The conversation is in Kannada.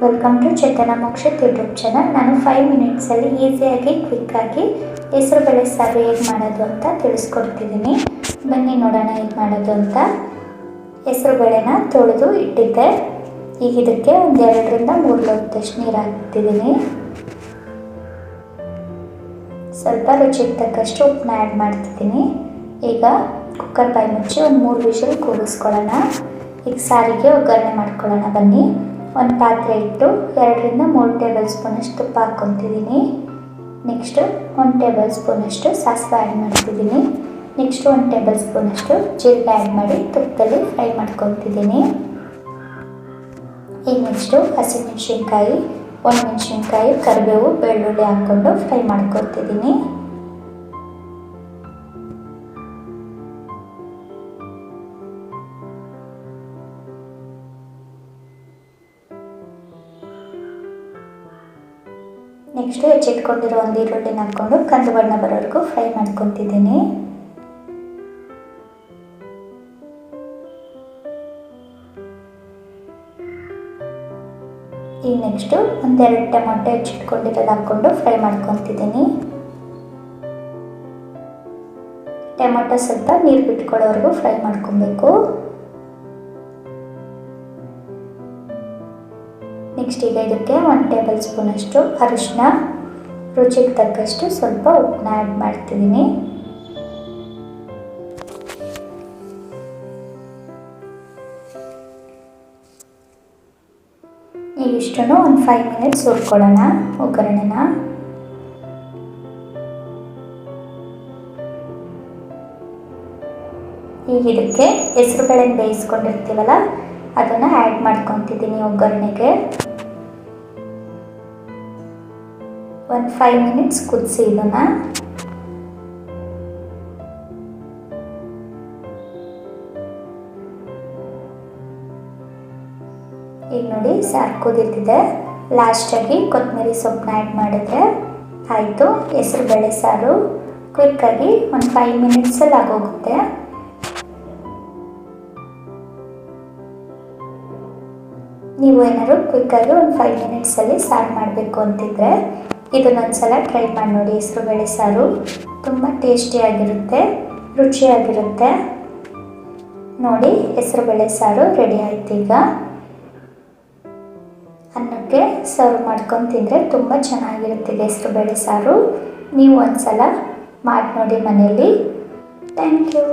Welcome to Chetana Mokshith YouTube channel. ನಾನು 5 ಮಿನಿಟ್ಸಲ್ಲಿ ಈಸಿಯಾಗಿ ಕ್ವಿಕ್ಕಾಗಿ ಹೆಸರುಬೇಳೆ ಸಾರು ಹೇಗೆ ಮಾಡೋದು ಅಂತ ತಿಳಿಸ್ಕೊಡ್ತಿದ್ದೀನಿ. ಬನ್ನಿ ನೋಡೋಣ ಹೇಗೆ ಮಾಡೋದು ಅಂತ. ಹೆಸರುಬೇಳೆನ ತೊಳೆದು ಇಟ್ಟಿದ್ದೆ. ಈಗ ಇದಕ್ಕೆ ಒಂದು 2ರಿಂದ 3 ಲೋಟದಷ್ಟು ನೀರು ಹಾಕ್ತಿದ್ದೀನಿ. ಸ್ವಲ್ಪ ರುಚಿಗೆ ತಕ್ಕಷ್ಟು ಉಪ್ಪನ್ನ ಆ್ಯಡ್ ಮಾಡ್ತಿದ್ದೀನಿ. ಈಗ ಕುಕ್ಕರ್ ಬಾಯಿ ಮುಚ್ಚಿ ಒಂದು 3 ವಿಷಲ್ ಕೂಗಿಸ್ಕೊಳ್ಳೋಣ. ಈಗ ಸಾರಿಗೆ ಒಗ್ಗರಣೆ ಮಾಡ್ಕೊಳ್ಳೋಣ ಬನ್ನಿ. ಒಂದು ಪಾತ್ರೆ ಇಟ್ಟು 2ರಿಂದ 3 ಟೇಬಲ್ ಸ್ಪೂನಷ್ಟು ತುಪ್ಪ ಹಾಕ್ಕೊತಿದ್ದೀನಿ. ನೆಕ್ಸ್ಟು 1 ಟೇಬಲ್ ಸ್ಪೂನಷ್ಟು ಸಾಸಿವೆ ಆ್ಯಡ್ ಮಾಡ್ತಿದ್ದೀನಿ. ನೆಕ್ಸ್ಟು 1 ಟೇಬಲ್ ಸ್ಪೂನಷ್ಟು ಜೀರಿಗೆ ಆ್ಯಡ್ ಮಾಡಿ ತುಪ್ಪದಲ್ಲಿ ಫ್ರೈ ಮಾಡ್ಕೊತಿದ್ದೀನಿ. ಈಗ ನೆಕ್ಸ್ಟು ಹಸಿಮೆಣಸಿನ್ಕಾಯಿ, ಒಣಮೆಣಸಿನ್ಕಾಯಿ, ಕರಿಬೇವು, ಬೆಳ್ಳುಳ್ಳಿ ಹಾಕ್ಕೊಂಡು ಫ್ರೈ ಮಾಡ್ಕೊತಿದ್ದೀನಿ. ನೆಕ್ಸ್ಟು ಹೆಚ್ಚಿಟ್ಕೊಂಡಿರೋ ಒಂದು ಈರುಳ್ಳಿನ ಹಾಕ್ಕೊಂಡು ಕಂದು ಬಣ್ಣ ಬರೋವರೆಗೂ ಫ್ರೈ ಮಾಡ್ಕೊತಿದ್ದೀನಿ. ಈಗ ನೆಕ್ಸ್ಟು 1-2 ಟೊಮೆಟೊ ಹೆಚ್ಚಿಟ್ಕೊಂಡಿರೋದು ಹಾಕ್ಕೊಂಡು ಫ್ರೈ ಮಾಡ್ಕೊತಿದ್ದೀನಿ. ಟೊಮೆಟೊ ಸ್ವಲ್ಪ ನೀರು ಬಿಟ್ಕೊಳ್ಳೋವರೆಗೂ ಫ್ರೈ ಮಾಡ್ಕೊಬೇಕು. ನೆಕ್ಸ್ಟ್ ಈಗ ಇದಕ್ಕೆ 1 ಟೇಬಲ್ ಸ್ಪೂನಷ್ಟು ಅರಿಶಿನ, ರುಚಿಗೆ ತಕ್ಕಷ್ಟು ಸ್ವಲ್ಪ ಉಪ್ಪನ್ನ ಆ್ಯಡ್ ಮಾಡ್ತಿದ್ದೀನಿ. ಈಗ ಇಷ್ಟನ್ನು ಒಂದು 5 ಮಿನಿಟ್ಸ್ ಹುರ್ಕೊಳ್ಳೋಣ ಒಗ್ಗರಣೆನ. ಈಗ ಇದಕ್ಕೆ ಹೆಸರುಬೇಳೆನ ಬೇಯಿಸ್ಕೊಂಡಿರ್ತೀವಲ್ಲ ಅದನ್ನು ಆ್ಯಡ್ ಮಾಡ್ಕೊತಿದ್ದೀನಿ ಒಗ್ಗರಣೆಗೆ. ಒಂದು 5 ಮಿನಿಟ್ಸ್ ಕುದಿಸಿ ಇದನ್ನು. ಈಗ ನೋಡಿ ಸಾರು ಕುದೀತಿದೆ. ಲಾಸ್ಟಾಗಿ ಕೊತ್ತಂಬರಿ ಸೊಪ್ಪನ್ನ ಆ್ಯಡ್ ಮಾಡಿದ್ರೆ ಆಯಿತು ಹೆಸರುಬೇಳೆ ಸಾರು. ಕ್ವಿಕ್ಕಾಗಿ ಒಂದು 5 ಮಿನಿಟ್ಸಲ್ಲಿ ಆಗೋಗುತ್ತೆ. ನೀವು ಏನಾದ್ರು ಕ್ವಿಕ್ಕಾಗಿ ಒಂದು 5 ಮಿನಿಟ್ಸಲ್ಲಿ ಸಾರು ಮಾಡಬೇಕು ಅಂತಿದ್ರೆ ಇದನ್ನೊಂದ್ಸಲ ಟ್ರೈ ಮಾಡಿ ನೋಡಿ. ಹೆಸರುಬೇಳೆ ಸಾರು ತುಂಬ ಟೇಸ್ಟಿಯಾಗಿರುತ್ತೆ, ರುಚಿಯಾಗಿರುತ್ತೆ. ನೋಡಿ ಹೆಸರುಬೇಳೆ ಸಾರು ರೆಡಿ ಆಯ್ತು. ಈಗ ಅನ್ನಕ್ಕೆ ಸರ್ವ್ ಮಾಡ್ಕೊಂಡು ತಿಂದರೆ ತುಂಬ ಚೆನ್ನಾಗಿರುತ್ತೆ ಹೆಸರುಬೇಳೆ ಸಾರು. ನೀವು ಒಂದ್ಸಲ ಮಾಡಿ ನೋಡಿ ಮನೆಯಲ್ಲಿ. Thank you.